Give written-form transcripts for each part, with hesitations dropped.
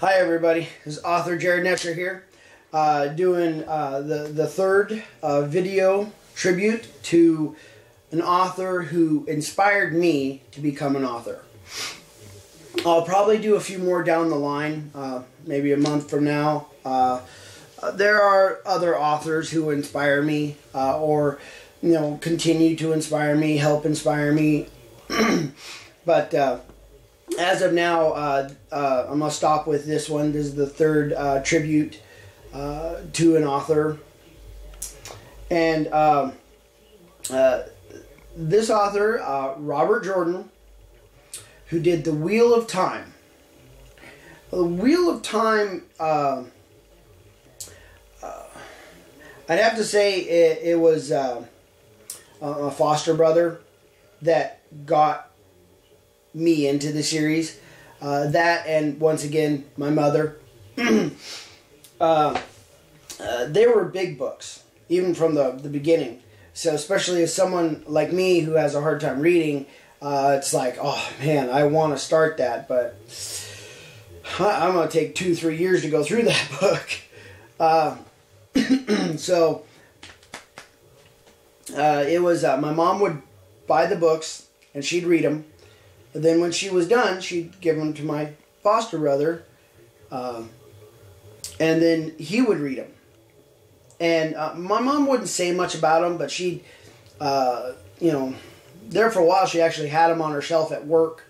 Hi everybody, this is author Jared Netcher here, doing the third video tribute to an author who inspired me to become an author. I'll probably do a few more down the line, maybe a month from now. There are other authors who inspire me, or continue to inspire me, help inspire me, but as of now, I'm going to stop with this one. This is the third tribute to an author. And this author, Rrobert Joadan, who did The Wheel of Time. The Wheel of Time, I'd have to say it was a foster brother that got me into the series. That, and once again my mother. They were big books even from the beginning, so especially as someone like me who has a hard time reading, it's like, oh man, I want to start that, but I'm gonna take 2-3 years to go through that book. So it was my mom would buy the books and she'd read them. But then when she was done, she'd give them to my foster brother, and then he would read them. And my mom wouldn't say much about them, but she'd, there for a while she actually had them on her shelf at work.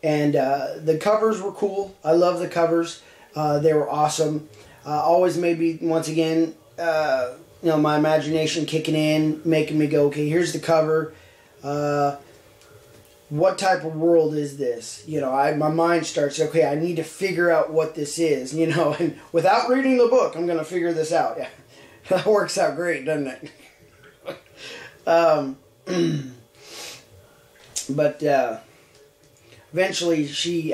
And the covers were cool. I love the covers. They were awesome. Always made me, once again, my imagination kicking in, making me go, okay, here's the cover. What type of world is this? My mind starts, okay, I need to figure out what this is, and without reading the book, I'm going to figure this out. Yeah, that works out great, doesn't it? But eventually she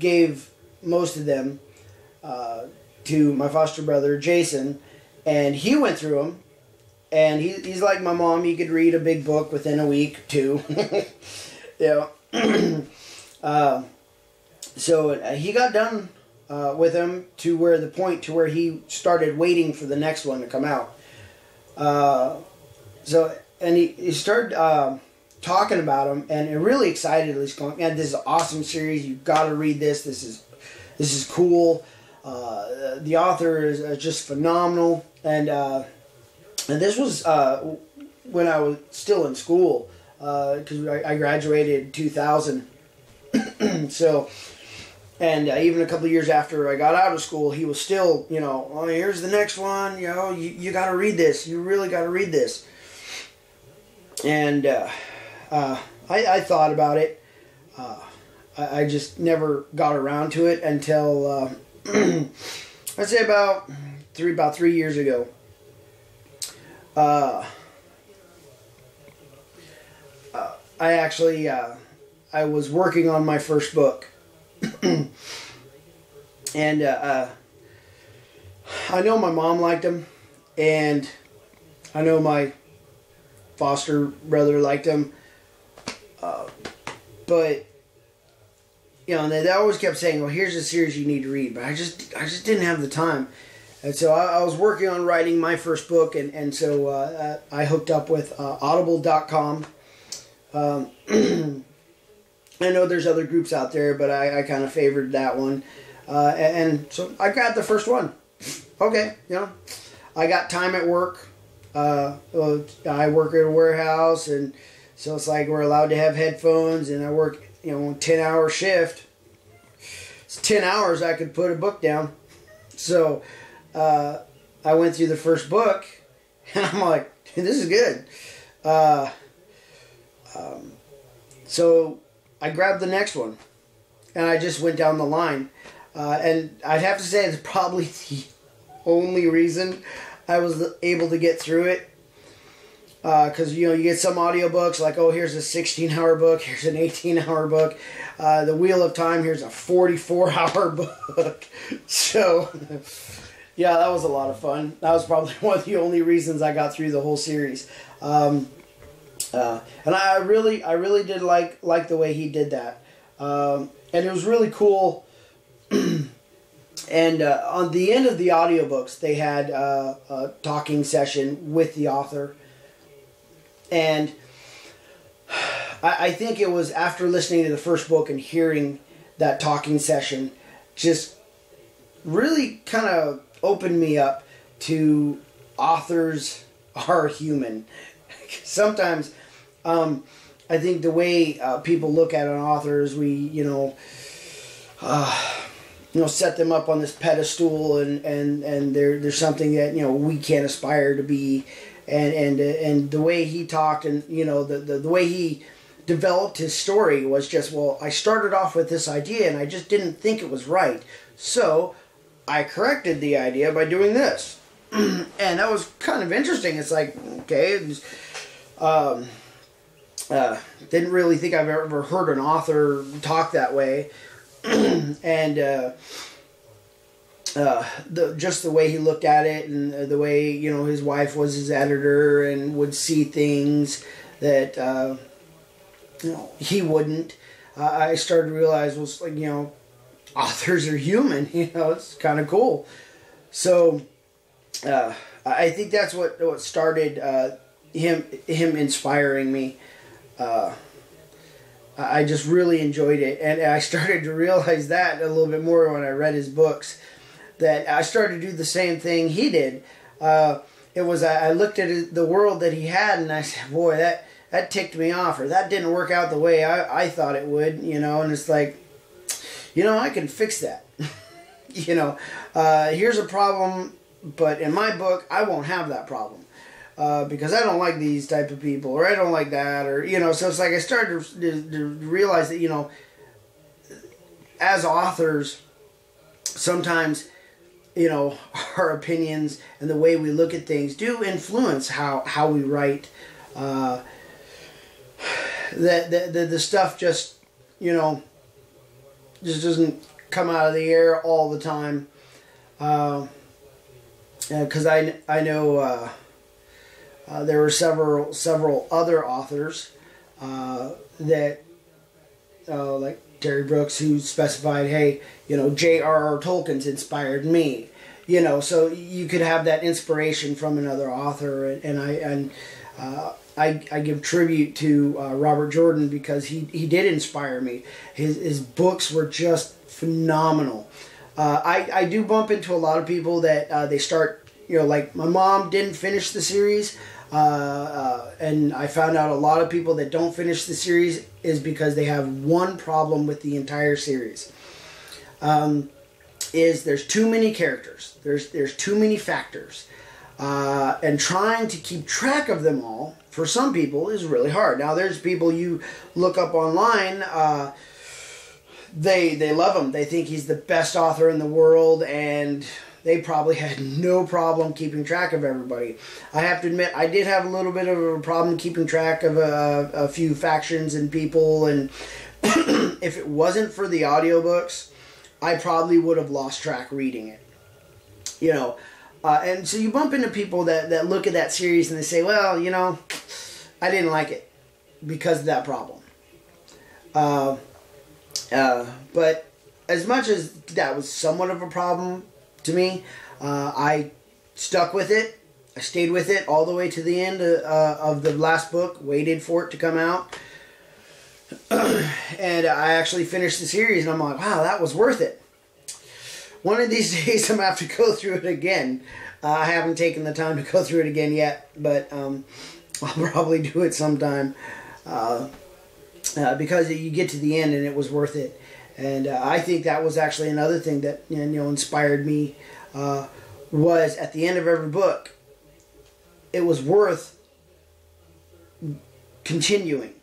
gave most of them to my foster brother, Jason, and he went through them, and he's like my mom. He could read a big book within a week, too. So he got done with them to where the point to where he started waiting for the next one to come out. And he started talking about them, and it really excited. He's going, man, this is an awesome series. You've got to read this. This is cool. The author is just phenomenal. And this was when I was still in school. Because I graduated in 2000. So, and even a couple of years after I got out of school, he was still, oh, here's the next one, you got to read this. You really got to read this. And I thought about it. I just never got around to it until, I'd say about 3 years ago. I actually, I was working on my first book, and I know my mom liked them, and I know my foster brother liked them, but, they always kept saying, well, here's a series you need to read, but I just didn't have the time, and so I was working on writing my first book, and so I hooked up with Audible.com. I know there's other groups out there, but I kind of favored that one. And so I got the first one. Okay, I got time at work. I work at a warehouse, and so it's like we're allowed to have headphones, and I work, a 10-hour shift. It's 10 hours I could put a book down. So I went through the first book, and I'm like, this is good. So I grabbed the next one, and I just went down the line, and I'd have to say it's probably the only reason I was able to get through it, because you get some audiobooks like, oh, here's a 16-hour book, here's an 18-hour book, The Wheel of Time, here's a 44-hour book. So yeah, that was a lot of fun. That was probably one of the only reasons I got through the whole series. And I really did like the way he did that. And it was really cool And on the end of the audiobooks, they had a talking session with the author. And I think it was after listening to the first book and hearing that talking session, just really kind of opened me up to authors are human. Sometimes I think the way people look at an author is we, set them up on this pedestal, and there's something that we can't aspire to be, and the way he talked, and the way he developed his story was just, well, I started off with this idea and I just didn't think it was right, so I corrected the idea by doing this. And that was kind of interesting. It's like, okay, didn't really think I've ever heard an author talk that way. And just the way he looked at it, and the way his wife was his editor and would see things that he wouldn't. I started to realize was like authors are human. It's kind of cool. So I think that's what started him inspiring me. I just really enjoyed it, and I started to realize that a little bit more when I read his books, that I started to do the same thing he did. It was I looked at the world that he had, and I said, boy, that ticked me off, or that didn't work out the way I thought it would, and it's like, I can fix that. Here's a problem, but in my book, I won't have that problem. Because I don't like these type of people, or I don't like that, or, so it's like I started to realize that, as authors, sometimes, our opinions and the way we look at things do influence how we write. The stuff just, just doesn't come out of the air all the time. Because I know... there were several other authors that, like Terry Brooks, who specified, hey, J.R.R. Tolkien's inspired me. So you could have that inspiration from another author, and I give tribute to Rrobert Joadan, because he did inspire me. His books were just phenomenal. I do bump into a lot of people that they start, like my mom didn't finish the series. And I found out a lot of people that don't finish the series is because they have one problem with the entire series. Is there's too many characters. There's too many factors. And trying to keep track of them all, for some people, is really hard. Now, there's people you look up online, they love him. They think he's the best author in the world, and they probably had no problem keeping track of everybody. I have to admit, I did have a little bit of a problem keeping track of a few factions and people, and if it wasn't for the audiobooks, I probably would have lost track reading it. And so you bump into people that look at that series and they say, well, I didn't like it because of that problem. But as much as that was somewhat of a problem to me, I stuck with it. I stayed with it all the way to the end of the last book, waited for it to come out. And I actually finished the series, and I'm like, wow, that was worth it. One of these days, I'm going to have to go through it again. I haven't taken the time to go through it again yet, but I'll probably do it sometime. Because you get to the end, and it was worth it. And I think that was actually another thing that inspired me, was at the end of every book, it was worth continuing.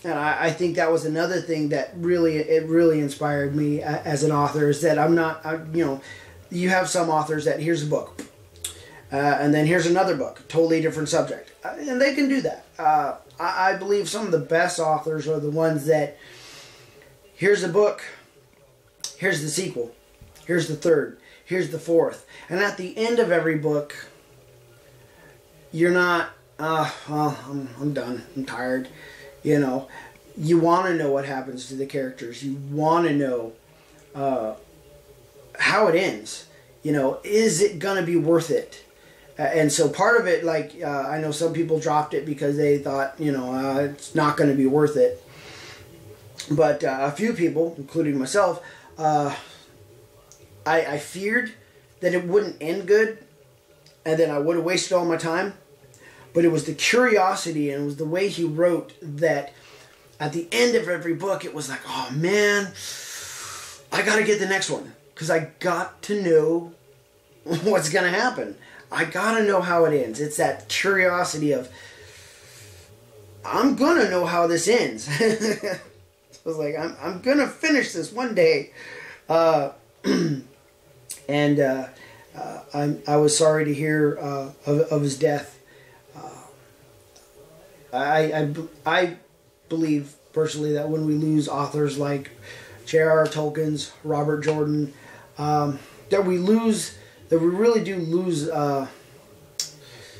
And I think that was another thing that really inspired me as an author, is that you have some authors that here's a book, and then here's another book, totally different subject, and they can do that. I believe some of the best authors are the ones that, here's the book, here's the sequel, here's the third, here's the fourth. And at the end of every book, you're not, well, I'm done, I'm tired. You want to know what happens to the characters. You want to know how it ends. You know, is it gonna be worth it? And so part of it, like, I know some people dropped it because they thought, you know, it's not going to be worth it. But a few people, including myself, I feared that it wouldn't end good, and then I would have wasted all my time. But it was the curiosity, and it was the way he wrote, that at the end of every book, it was like, oh man, I got to get the next one, because I got to know what's going to happen. I gotta know how it ends. It's that curiosity of, I'm gonna know how this ends. So I was like, I'm gonna finish this one day. And I was sorry to hear of his death. I believe personally that when we lose authors like J.R.R. Tolkien's, Rrobert Joadan, that we really do lose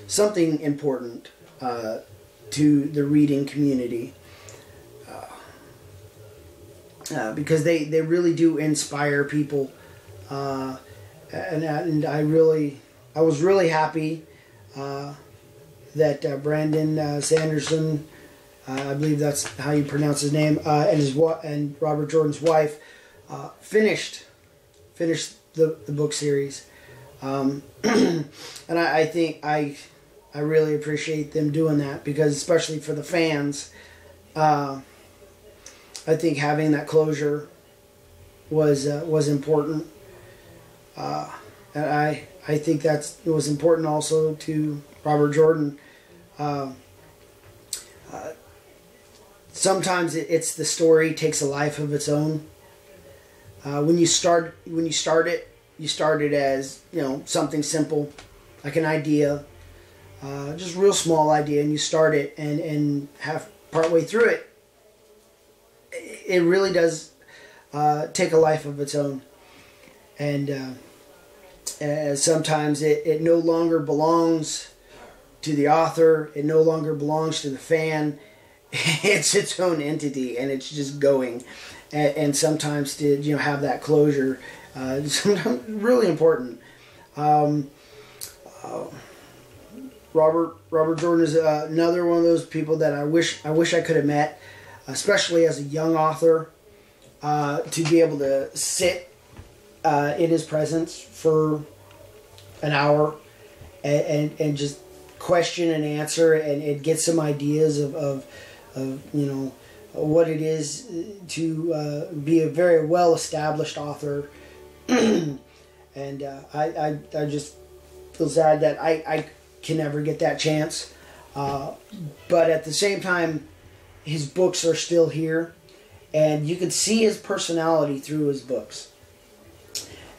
something important to the reading community, because they really do inspire people, and I was really happy that Brandon Sanderson, I believe that's how you pronounce his name, and Rrobert Joadan's wife finished the book series. And I think I really appreciate them doing that, because especially for the fans, I think having that closure was important, and I think it was important also to Rrobert Joadan. Sometimes it's the story takes a life of its own. When you start it. You start it as, you know, something simple, like an idea, just real small idea, and you start it, and partway through it, it really does take a life of its own, and sometimes it no longer belongs to the author, it no longer belongs to the fan. It's its own entity, and it's just going, and sometimes to, you know, have that closure. Sometimes really important. Rrobert Joadan is another one of those people that I wish I could have met, especially as a young author, to be able to sit in his presence for an hour and just question and answer and get some ideas of you know, what it is to be a very well established author. And I just feel sad that I can never get that chance. But at the same time, his books are still here, and you can see his personality through his books.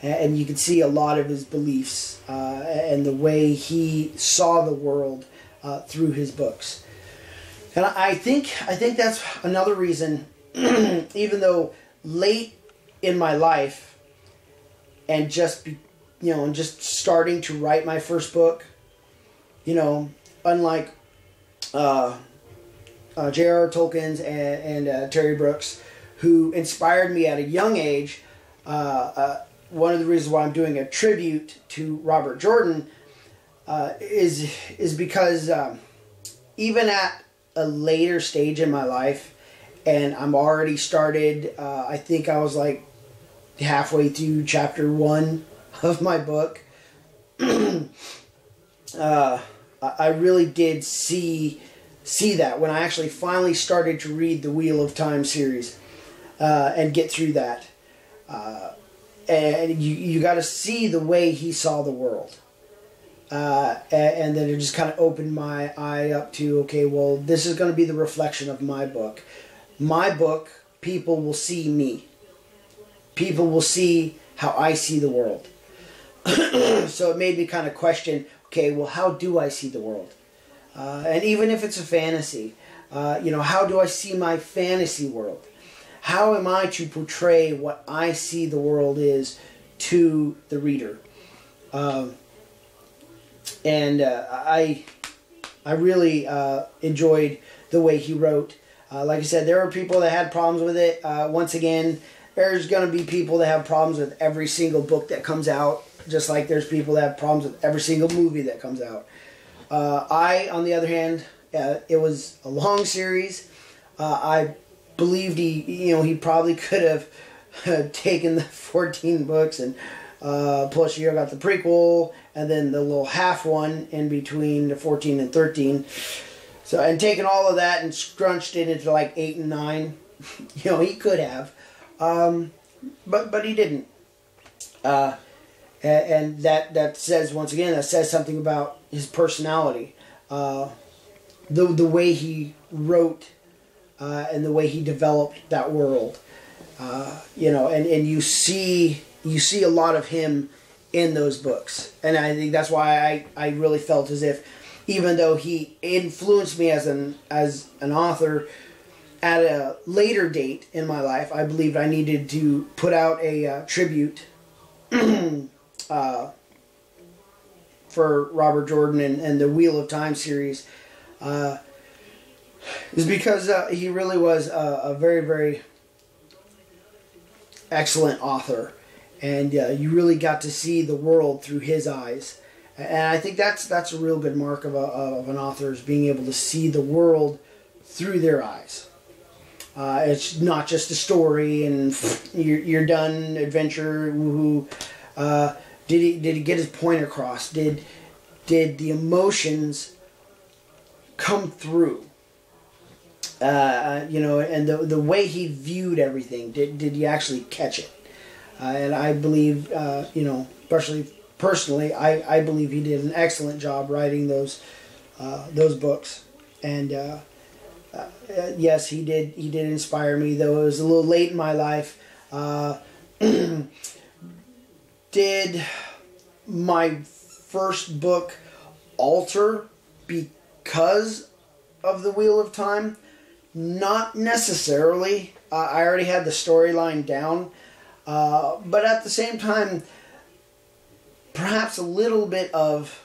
And you can see a lot of his beliefs and the way he saw the world through his books. And I think that's another reason, even though late in my life, and just starting to write my first book, you know, unlike J.R.R. Tolkien's and Terry Brooks, who inspired me at a young age. One of the reasons why I'm doing a tribute to Rrobert Joadan is because even at a later stage in my life, and I'm already started, I think I was like halfway through chapter 1 of my book. I really did see that when I actually finally started to read the Wheel of Time series and get through that. And you got to see the way he saw the world. And then it just kind of opened my eye up to, okay, well, this is going to be the reflection of my book. My book, people will see me. People will see how I see the world. So it made me kind of question, okay, well, how do I see the world? And even if it's a fantasy, how do I see my fantasy world? How am I to portray what I see the world is to the reader? I really enjoyed the way he wrote. Like I said, there were people that had problems with it. Once again, there's going to be people that have problems with every single book that comes out, just like there's people that have problems with every single movie that comes out. I, on the other hand, it was a long series. I believed he probably could have taken the 14 books and plus you got the prequel and then the little half one in between the 14 and 13. So, and taken all of that and scrunched it into like 8 and 9. He could have. But he didn't. And that says, once again, that says something about his personality. The way he wrote and the way he developed that world. And you see a lot of him in those books. And I think that's why I really felt as if, even though he influenced me as an author at a later date in my life, I believed I needed to put out a tribute for Rrobert Joadan and the Wheel of Time series. Is because he really was a very, very excellent author. And you really got to see the world through his eyes. And I think that's a real good mark of an author, is being able to see the world through their eyes. It's not just a story and you're done, adventure, woohoo. Did he get his point across? Did the emotions come through? And the way he viewed everything, did he actually catch it? And I believe, especially personally, I believe he did an excellent job writing those books. And yes, he did inspire me, though it was a little late in my life. Did my first book alter because of the Wheel of Time? Not necessarily. I already had the storyline down. But at the same time, perhaps a little bit of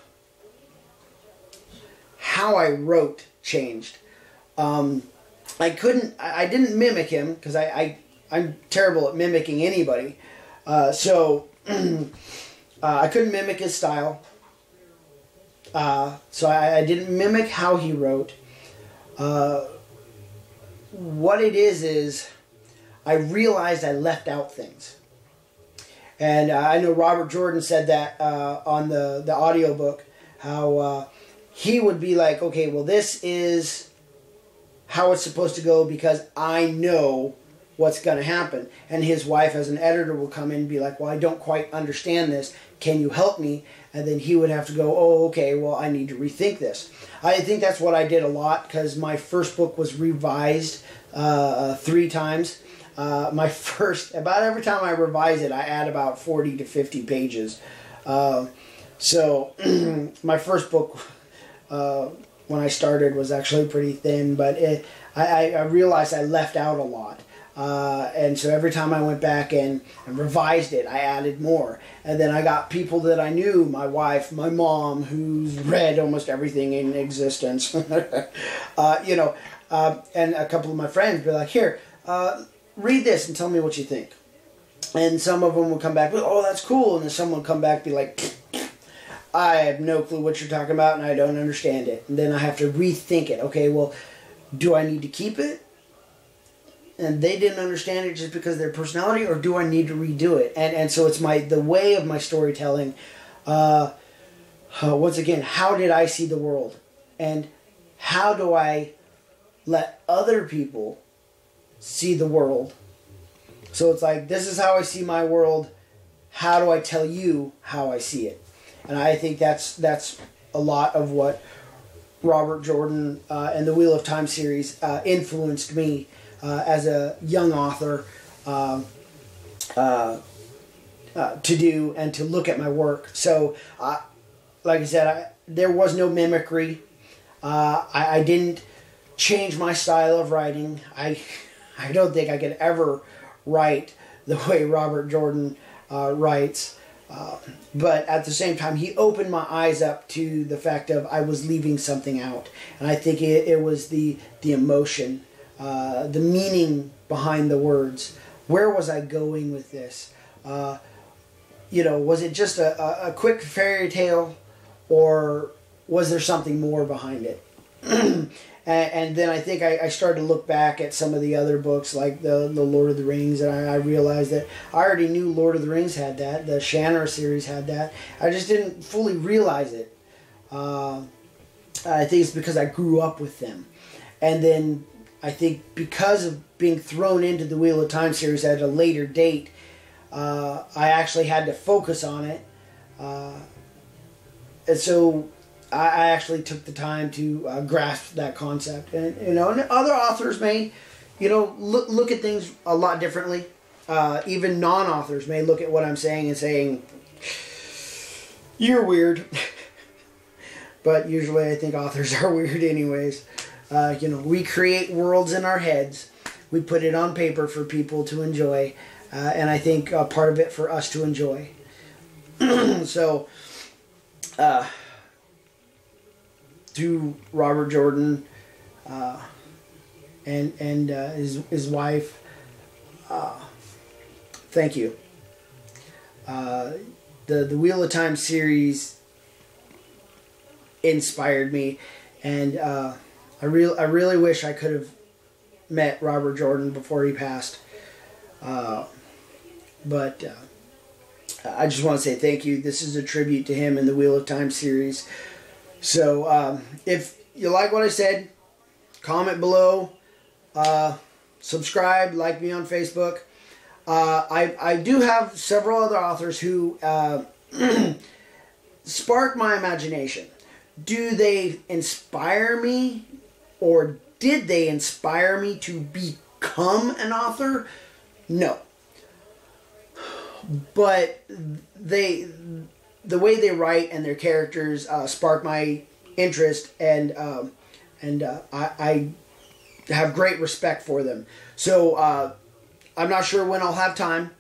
how I wrote changed. I didn't mimic him, because I'm terrible at mimicking anybody. So I couldn't mimic his style. So I didn't mimic how he wrote. What it is I realized I left out things. And I know Rrobert Joadan said that on the audiobook, how he would be like, okay, well, this is how it's supposed to go because I know what's going to happen. And his wife, as an editor, will come in and be like, well, I don't quite understand this. Can you help me? And then he would have to go, oh, okay, well, I need to rethink this. I think that's what I did a lot, because my first book was revised 3 times. About every time I revise it, I add about 40 to 50 pages. So my first book, when I started, was actually pretty thin, but I realized I left out a lot. And so every time I went back and revised it, I added more. And then I got people that I knew, my wife, my mom, who's read almost everything in existence. And a couple of my friends be like, here, read this and tell me what you think. And some of them would come back with, oh, that's cool. And then someone would come back and be like, I have no clue what you're talking about and I don't understand it. And then I have to rethink it. Okay, well, do I need to keep it? And they didn't understand it just because of their personality, or do I need to redo it? And so it's the way of my storytelling. Once again, how did I see the world? And how do I let other people see the world? So it's like, this is how I see my world. How do I tell you how I see it? And I think that's a lot of what Rrobert Joadan and the Wheel of Time series influenced me as a young author to do and to look at my work. So, like I said, there was no mimicry. I didn't change my style of writing. I don't think I could ever write the way Rrobert Joadan writes. But at the same time, he opened my eyes up to the fact of I was leaving something out. And I think it was the emotion, the meaning behind the words. where was I going with this? You know, was it just a quick fairy tale, or was there something more behind it? And then I think I started to look back at some of the other books, like the Lord of the Rings, and I realized that I already knew Lord of the Rings had that. The Shanna series had that. I just didn't fully realize it. I think it's because I grew up with them. And then I think because of being thrown into the Wheel of Time series at a later date, I actually had to focus on it. And so I actually took the time to grasp that concept. And, you know, and other authors may, you know, look at things a lot differently. Even non-authors may look at what I'm saying and saying, you're weird. But usually I think authors are weird anyways. You know, we create worlds in our heads. We put it on paper for people to enjoy. And I think part of it for us to enjoy. So, to Rrobert Joadan and his wife, thank you. The Wheel of Time series inspired me, and I really wish I could have met Rrobert Joadan before he passed. But I just want to say thank you. This is a tribute to him in the Wheel of Time series. So if you like what I said, comment below, subscribe, like me on Facebook. I do have several other authors who spark my imagination. Do they inspire me, or did they inspire me to become an author? No. But the way they write and their characters spark my interest, and I have great respect for them. So I'm not sure when I'll have time.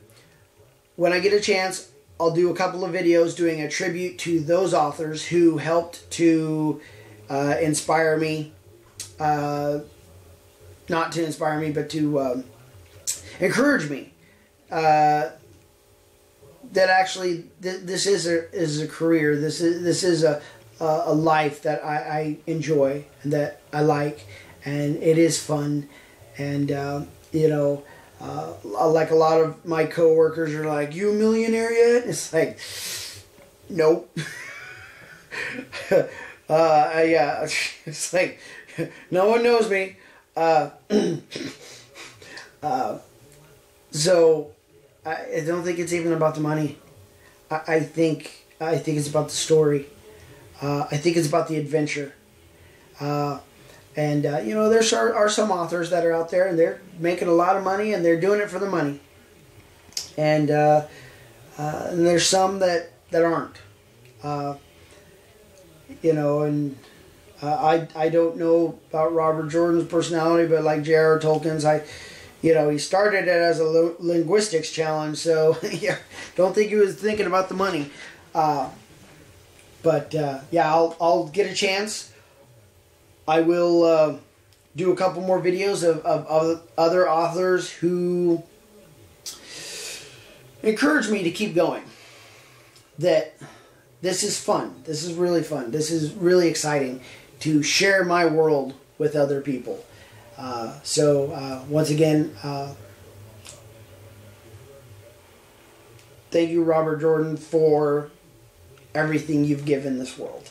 When I get a chance, I'll do a couple of videos doing a tribute to those authors who helped to inspire me. Not to inspire me, but to encourage me. That actually, this is a career. This is a life that I enjoy and that I like, and it is fun. And you know, like a lot of my coworkers are like, "You a millionaire yet?" It's like, nope. Yeah, it's like no one knows me. So. I don't think it's even about the money. I think it's about the story. I think it's about the adventure. You know, there are some authors that are out there and they're making a lot of money and they're doing it for the money. And there's some that aren't. You know, and I don't know about Rrobert Joadan's personality, but like J.R.R. Tolkien's, you know, he started it as a linguistics challenge, so yeah, don't think he was thinking about the money. But yeah, I'll get a chance. I will do a couple more videos of other authors who encourage me to keep going. That this is fun. This is really fun. This is really exciting to share my world with other people. So once again, thank you, Rrobert Joadan, for everything you've given this world.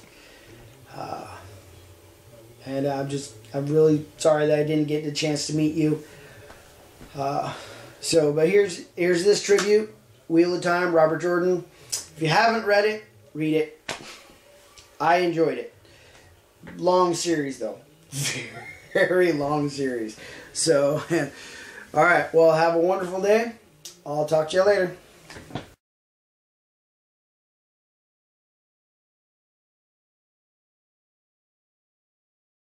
And I'm really sorry that I didn't get the chance to meet you. But here's this tribute, Wheel of Time, Rrobert Joadan. If you haven't read it, read it. I enjoyed it. Long series though. Very long series. So, alright, well, have a wonderful day. I'll talk to you later.